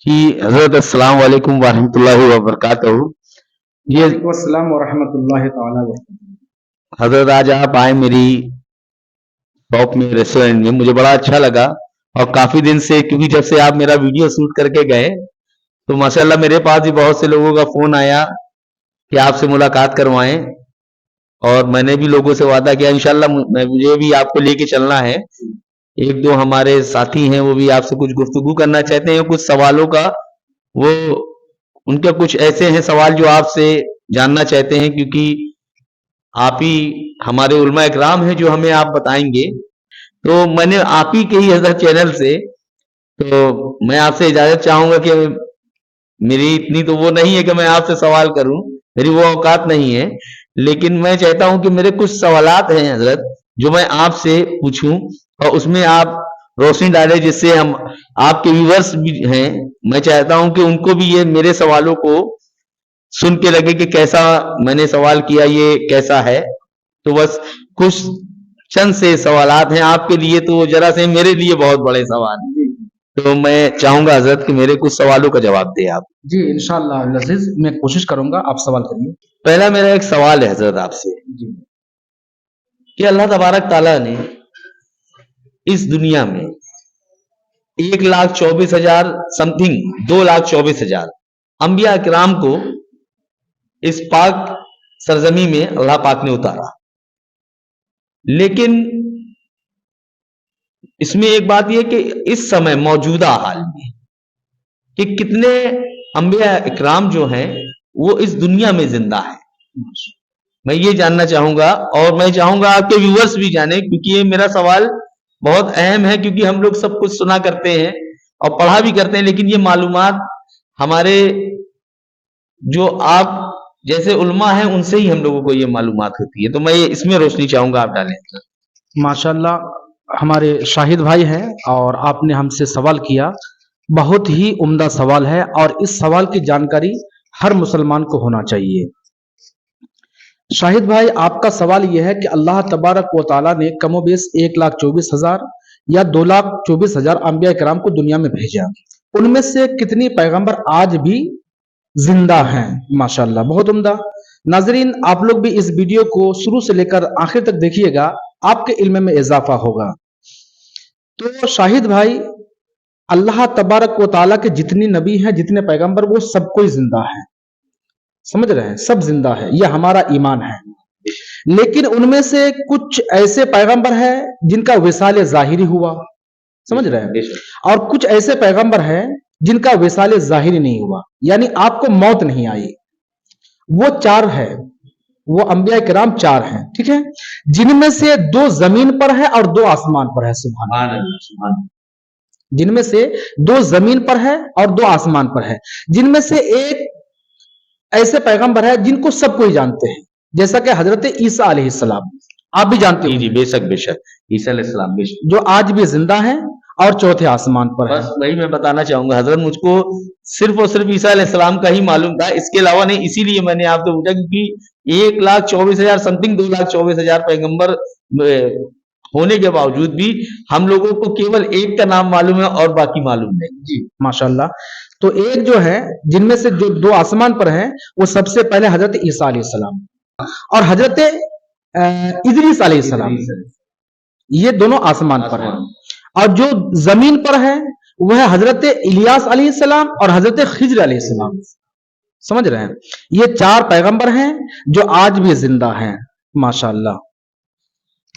जी हजरत अस्सलाम वालेकुम वरहमतुल्लाहि वबरकातुहू। ये वालेकुम अस्सलाम वरहमतुल्लाहि ताला वबरकातुहू। हजरत आज आप आए मेरी शॉप में, रेस्टोरेंट में, मुझे बड़ा अच्छा लगा। और काफी दिन से, क्योंकि जब से आप मेरा वीडियो शूट करके गए तो माशाल्लाह मेरे पास भी बहुत से लोगों का फोन आया कि आपसे मुलाकात करवाएं। और मैंने भी लोगों से वादा किया इंशाल्लाह मुझे भी आपको लेके चलना है। एक दो हमारे साथी हैं वो भी आपसे कुछ गुफ्तगू करना चाहते हैं, कुछ सवालों का वो उनके कुछ ऐसे हैं सवाल जो आपसे जानना चाहते हैं, क्योंकि आप ही हमारे उलमा इकराम हैं जो हमें आप बताएंगे। तो मैंने आप ही के ही हजरत चैनल से, तो मैं आपसे इजाजत चाहूंगा कि मेरी इतनी तो वो नहीं है कि मैं आपसे सवाल करूं, मेरी वो औकात नहीं है, लेकिन मैं चाहता हूं कि मेरे कुछ सवालात हैं हजरत जो मैं आपसे पूछूं और उसमें आप रोशनी डालें, जिससे हम आपके व्यूवर्स भी हैं, मैं चाहता हूं कि उनको भी ये मेरे सवालों को सुन के लगे कि कैसा मैंने सवाल किया, ये कैसा है। तो बस कुछ चंद से सवालात हैं आपके लिए, तो जरा से मेरे लिए बहुत बड़े सवाल हैं। जी तो मैं चाहूंगा हजरत कि मेरे कुछ सवालों का जवाब दें आप। जी इंशाअल्लाह अज़ीज, मैं कोशिश करूंगा। आप सवाल करिए। पहला मेरा एक सवाल है हजरत आपसे जी कि अल्लाह तबारक ताला ने इस दुनिया में 1,24,000 समथिंग 2,24,000 अंबिया किराम को इस पाक सरजमी में अल्लाह पाक ने उतारा। लेकिन इसमें एक बात यह कि इस समय मौजूदा हाल में कि कितने अंबिया इकराम जो हैं वो इस दुनिया में जिंदा है, मैं ये जानना चाहूंगा। और मैं चाहूंगा आपके व्यूअर्स भी जाने, क्योंकि ये मेरा सवाल बहुत अहम है, क्योंकि हम लोग सब कुछ सुना करते हैं और पढ़ा भी करते हैं, लेकिन ये मालूमात हमारे जो आप जैसे उल्मा हैं उनसे ही हम लोगों को ये मालूमात होती है। तो मैं ये इसमें रोशनी चाहूंगा आप डालें। माशाअल्लाह, हमारे शाहिद भाई हैं और आपने हमसे सवाल किया। बहुत ही उम्दा सवाल है और इस सवाल की जानकारी हर मुसलमान को होना चाहिए। शाहिद भाई, आपका सवाल यह है कि अल्लाह तबारक व ताला ने कमोबेश 1,24,000 या 2,24,000 अंबिया कराम को दुनिया में भेजा। उनमें से कितनी पैगंबर आज भी जिंदा हैं? माशाल्लाह, बहुत उम्दा। नाजरीन, आप लोग भी इस वीडियो को शुरू से लेकर आखिर तक देखिएगा, आपके इल्म में इजाफा होगा। तो शाहिद भाई, अल्लाह तबारक व ताला के जितनी नबी हैं, जितने पैगंबर, वो सब कोई जिंदा है। समझ रहे हैं? सब जिंदा है, यह हमारा ईमान है। लेकिन उनमें से कुछ ऐसे पैगंबर हैं जिनका विसाल जाहिरी हुआ। समझ रहे हैं? और कुछ ऐसे पैगंबर हैं जिनका विसाल जाहिरी नहीं हुआ, यानी आपको मौत नहीं आई। वो चार है, वो अंबिया किराम चार हैं, ठीक है, जिनमें से दो जमीन पर है और दो आसमान पर है। सुभान अल्लाह। जिनमें से दो जमीन पर है और दो आसमान पर है। जिनमें से एक ऐसे पैगंबर है जिनको सब कोई जानते हैं, जैसा कि हजरत ईसा अलैहिस्सलाम, आप भी जानते जी हो। जी, बेशक बेशक, ईसा अलैहिस्सलाम बेशक, जो आज भी जिंदा है और चौथे आसमान पर है। बस वही मैं बताना चाहूंगा हजरत, मुझको सिर्फ और सिर्फ ईसा अलैहिस्सलाम का ही मालूम था, इसके अलावा नहीं। इसीलिए मैंने आपसे पूछा, क्योंकि 1,24,000 समथिंग 2,24,000 पैगंबर होने के बावजूद भी हम लोगों को केवल एक का नाम मालूम है और बाकी मालूम नहीं। जी माशाल्लाह। तो एक जो है, जिनमें से जो दो आसमान पर हैं, वो सबसे पहले हजरत ईसा अलैहिस्सलाम और हजरत इदरीस अलैहिस्सलाम, ये दोनों आसमान पर हैं। और जो जमीन पर है वह है हजरत इलियास अलैहिस्सलाम और हजरत खिज्र अलैहिस्सलाम। समझ रहे हैं? ये चार पैगंबर हैं जो आज भी जिंदा हैं। माशाल्लाह,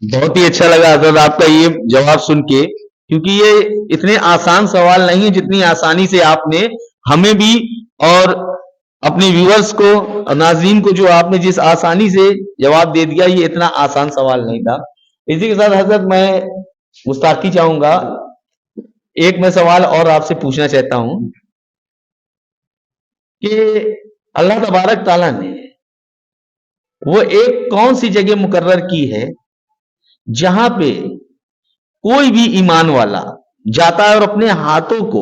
बहुत ही अच्छा लगा हजरत आपका ये जवाब सुन के, क्योंकि ये इतने आसान सवाल नहीं है जितनी आसानी से आपने हमें भी और अपने व्यूअर्स को और नाज़रीन को जो आपने जिस आसानी से जवाब दे दिया, ये इतना आसान सवाल नहीं था। इसी के साथ हजरत मैं गुस्ताखी चाहूंगा, एक मैं सवाल और आपसे पूछना चाहता हूं कि अल्लाह तबारक ताला ने वो एक कौन सी जगह मुकर्रर की है जहां पे कोई भी ईमान वाला जाता है और अपने हाथों को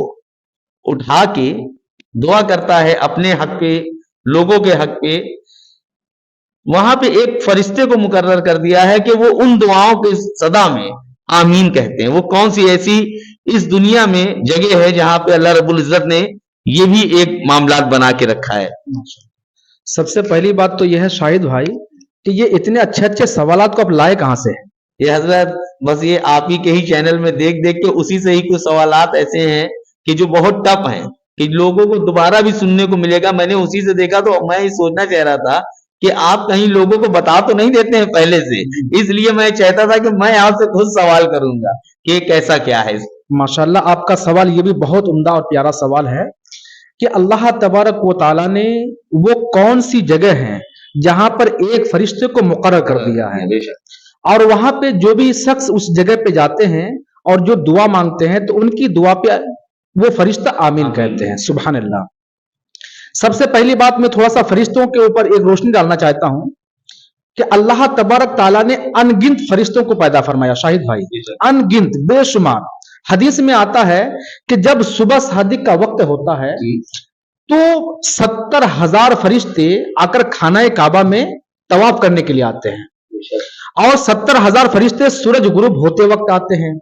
उठा के दुआ करता है अपने हक पे, लोगों के हक पे, वहां पे एक फरिश्ते को मुकर्रर कर दिया है कि वो उन दुआओं के सदा में आमीन कहते हैं। वो कौन सी ऐसी इस दुनिया में जगह है जहां पे अल्लाह रब्बुल इज्जत ने ये भी एक मामलात बना के रखा है। सबसे पहली बात तो यह है शाहिद भाई कि ये इतने अच्छे अच्छे सवालात को आप लाए कहाँ से हैं? ये हजरत बस ये आप ही के ही चैनल में देख देख के उसी से ही कुछ सवालात ऐसे हैं कि जो बहुत टफ हैं कि लोगों को दोबारा भी सुनने को मिलेगा। मैंने उसी से देखा तो मैं ये सोचना चाह रहा था कि आप कहीं लोगों को बता तो नहीं देते हैं पहले से, इसलिए मैं चाहता था कि मैं आपसे खुद सवाल करूंगा कि कैसा क्या है। माशाल्लाह आपका सवाल ये भी बहुत उम्दा और प्यारा सवाल है कि अल्लाह तबारक व ताला ने वो कौन सी जगह है जहां पर एक फरिश्ते को मुकर्रर कर दिया है, और वहां पे जो भी शख्स उस जगह पे जाते हैं और जो दुआ मांगते हैं तो उनकी दुआ पे वो फरिश्ता आमीन कहते हैं। सुभान अल्लाह। सबसे पहली बात मैं थोड़ा सा फरिश्तों के ऊपर एक रोशनी डालना चाहता हूं कि अल्लाह तबारक ताला ने अनगिनत फरिश्तों को पैदा फरमाया शाहिद भाई, अनगिनत बेशुमार। हदीस में आता है कि जब सुबह सादिक का वक्त होता है तो 70,000 फरिश्ते आकर खाना काबा में तवाफ करने के लिए आते हैं, और 70,000 फरिश्ते सूरज गुरूब होते वक्त आते हैं,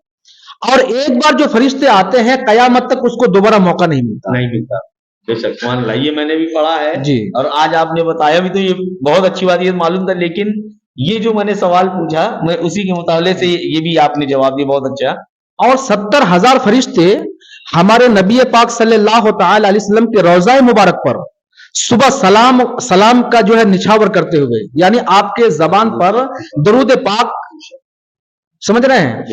और एक बार जो फरिश्ते आते हैं कयामत तक उसको दोबारा मौका नहीं मिलता। बेशक सुभान अल्लाह, ये मैंने भी पढ़ा है जी। और आज आपने बताया भी तो ये बहुत अच्छी बात, ये मालूम था। लेकिन ये जो मैंने सवाल पूछा मैं उसी के मुताबिक से ये भी आपने जवाब दिया, बहुत अच्छा। और 70,000 फरिश्ते हमारे नबी पाक सल्लल्लाहु तआला अलैहि वसल्लम के रोज़ा मुबारक पर सुबह सलाम का जो है निछावर करते हुए, यानी आपके जबान पर दरूद पाक, समझ रहे हैं,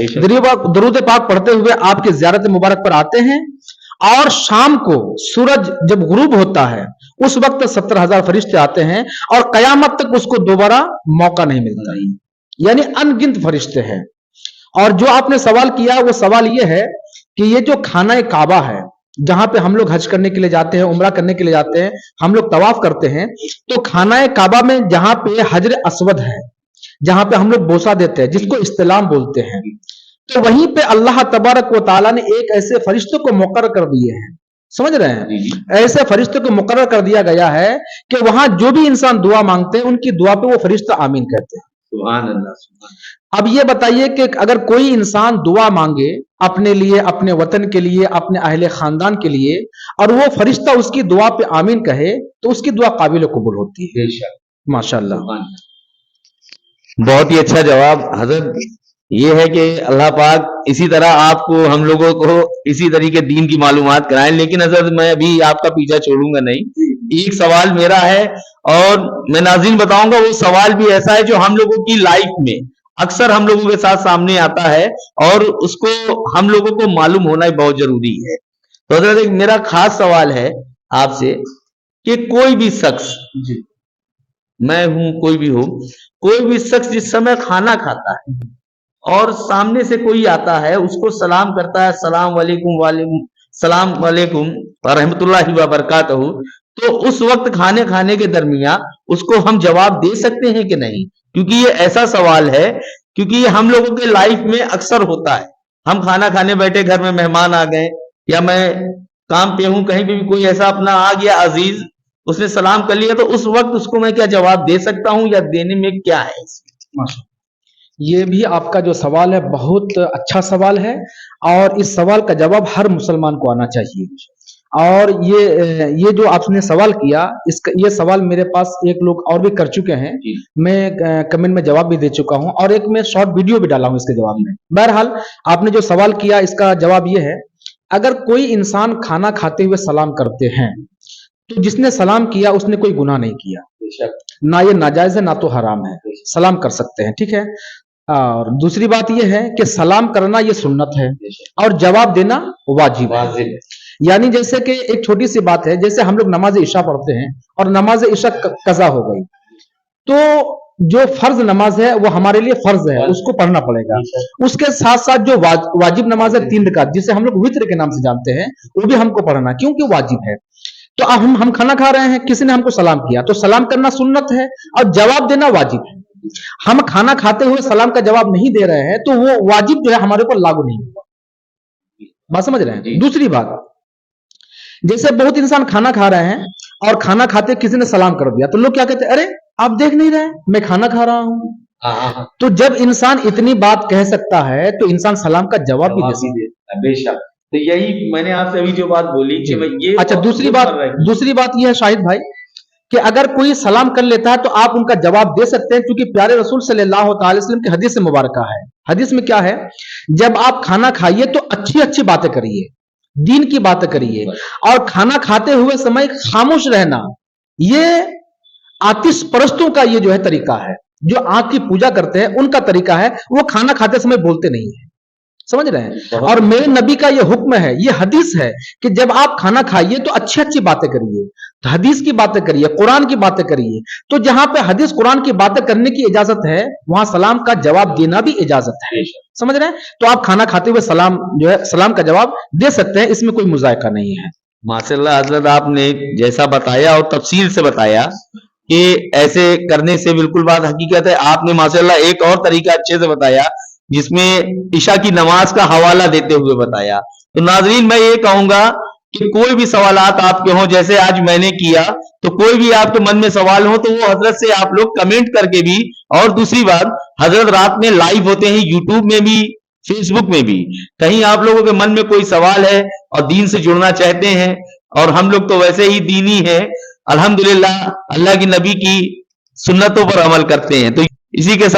दरूद पाक पढ़ते हुए आपके ज़ियारत मुबारक पर आते हैं, और शाम को सूरज जब गुरूब होता है उस वक्त 70,000 फरिश्ते आते हैं और कयामत तक उसको दोबारा मौका नहीं मिलता, यानी अनगिनत फरिश्ते हैं। और जो आपने सवाल किया वो सवाल ये है कि ये जो खाना काबा है जहां पे हम लोग हज करने के लिए जाते हैं, उम्रा करने के लिए जाते हैं, हम लोग तवाफ करते हैं, तो खाना काबा में जहां पे हजर अस्वद है, जहां पे हम लोग बोसा देते हैं जिसको इस्तिलाम बोलते हैं, तो वहीं पे अल्लाह तबारक व ताला ने एक ऐसे फरिश्ते को मुकर्रर कर दिए हैं, समझ रहे हैं, ऐसे फरिश्ते को मुकर्रर कर दिया गया है कि वहां जो भी इंसान दुआ मांगते हैं उनकी दुआ पे वो फरिश्ता आमीन कहते हैं। सुभान अल्लाह। अब ये बताइए कि अगर कोई इंसान दुआ मांगे अपने लिए, अपने वतन के लिए, अपने अहले खानदान के लिए, और वो फरिश्ता उसकी दुआ पे आमीन कहे तो उसकी दुआ काबिल कबूल होती है। माशाअल्लाह, बहुत ही अच्छा जवाब हजरत। ये है कि अल्लाह पाक इसी तरह आपको, हम लोगों को इसी तरीके दीन की मालूमात कराएं। लेकिन हजरत मैं अभी आपका पीछा छोड़ूंगा नहीं, एक सवाल मेरा है और मैं नाज़रीन बताऊंगा। वो सवाल भी ऐसा है जो हम लोगों की लाइफ में अक्सर हम लोगों के साथ सामने आता है और उसको हम लोगों को मालूम होना बहुत जरूरी है। तो हजरत एक मेरा खास सवाल है आपसे कि कोई भी शख्स, मैं हूं कोई भी हो, कोई भी शख्स जिस समय खाना खाता है और सामने से कोई आता है उसको सलाम करता है, सलाम वालेकुम व रहमतुल्लाहि व बरकातहू, तो उस वक्त खाने के दरमियान उसको हम जवाब दे सकते हैं कि नहीं? क्योंकि ये ऐसा सवाल है, क्योंकि ये हम लोगों के लाइफ में अक्सर होता है। हम खाना खाने बैठे, घर में मेहमान आ गए या मैं काम पे हूं, कहीं पे भी कोई ऐसा अपना आ गया अजीज, उसने सलाम कर लिया, तो उस वक्त उसको मैं क्या जवाब दे सकता हूं या देने में क्या है? ये भी आपका जो सवाल है बहुत अच्छा सवाल है, और इस सवाल का जवाब हर मुसलमान को आना चाहिए। और ये जो आपने सवाल किया, इसका ये सवाल मेरे पास एक लोग और भी कर चुके हैं, मैं कमेंट में जवाब भी दे चुका हूं, और एक मैं शॉर्ट वीडियो भी डाला हूं इसके जवाब में। बहरहाल आपने जो सवाल किया इसका जवाब ये है, अगर कोई इंसान खाना खाते हुए सलाम करते हैं तो जिसने सलाम किया उसने कोई गुनाह नहीं किया, ना ये नाजायज है ना तो हराम है, सलाम कर सकते हैं, ठीक है। और दूसरी बात यह है कि सलाम करना ये सुन्नत है और जवाब देना वाजिब है। यानी जैसे कि एक छोटी सी बात है, जैसे हम लोग नमाज इशा पढ़ते हैं और नमाज इशा कज़ा हो गई, तो जो फर्ज नमाज है वो हमारे लिए फर्ज है, उसको पढ़ना पड़ेगा। उसके साथ साथ जो वाजिब नमाज है 3 रकात, जिसे हम लोग वित्र के नाम से जानते हैं, वो भी हमको पढ़ना, क्योंकि वाजिब है। तो अब हम खाना खा रहे हैं, किसी ने हमको सलाम किया, तो सलाम करना सुन्नत है और जवाब देना वाजिब है। हम खाना खाते हुए सलाम का जवाब नहीं दे रहे हैं तो वो वाजिब जो है हमारे ऊपर लागू नहीं होगा। बात समझ रहे हैं? दूसरी बात, जैसे बहुत इंसान खाना खा रहे हैं और खाना खाते किसी ने सलाम कर दिया, तो लोग क्या कहते हैं, अरे आप देख नहीं रहे मैं खाना खा रहा हूं। तो जब इंसान इतनी बात कह सकता है तो इंसान सलाम का जवाब भी दे सकता है। तो यही मैंने आपसे अभी जो बात बोली कि मैं ये अच्छा, दूसरी दूसरी बात यह है शाहिद भाई कि अगर कोई सलाम कर लेता है तो आप उनका जवाब दे सकते हैं, क्योंकि प्यारे रसूल सल्लल्लाहु अलैहि वसल्लम की हदीस मुबारका है। हदीस में क्या है, जब आप खाना खाइए तो अच्छी अच्छी बातें करिए, दीन की बातें करिए, और खाना खाते हुए समय खामोश रहना, ये आतिश परस्तों का ये जो है तरीका है, जो आग की पूजा करते हैं उनका तरीका है, वो खाना खाते समय बोलते नहीं है, समझ रहे हैं। और मेरे नबी का ये हुक्म है, ये हदीस है कि जब आप खाना खाइए तो अच्छी अच्छी बातें करिए, तो हदीस की बातें करिए, कुरान की बातें करिए। तो जहां पे हदीस कुरान की बातें करने की इजाजत है, वहां सलाम का जवाब देना भी इजाजत है, समझ रहे हैं। तो आप खाना खाते हुए सलाम जो है, सलाम का जवाब दे सकते हैं, इसमें कोई मुजायका नहीं है। माशाल्लाह हजरत, आपने जैसा बताया और तफसील से बताया कि ऐसे करने से बिल्कुल बात हकीकत है। आपने माशाल्लाह एक और तरीका अच्छे से बताया जिसमें ईशा की नमाज का हवाला देते हुए बताया। तो नाजरीन, मैं ये कहूंगा कि कोई भी सवालात आपके हों, जैसे आज मैंने किया, तो कोई भी आपके मन में सवाल हो तो वो हजरत से आप लोग कमेंट करके भी, और दूसरी बात, हजरत रात में लाइव होते हैं यूट्यूब में भी, फेसबुक में भी। कहीं आप लोगों के मन में कोई सवाल है और दीन से जुड़ना चाहते हैं, और हम लोग तो वैसे ही दीनी हैं, अल्हम्दुलिल्लाह, अल्लाह की नबी की सुन्नतों पर अमल करते हैं, तो इसी के साथ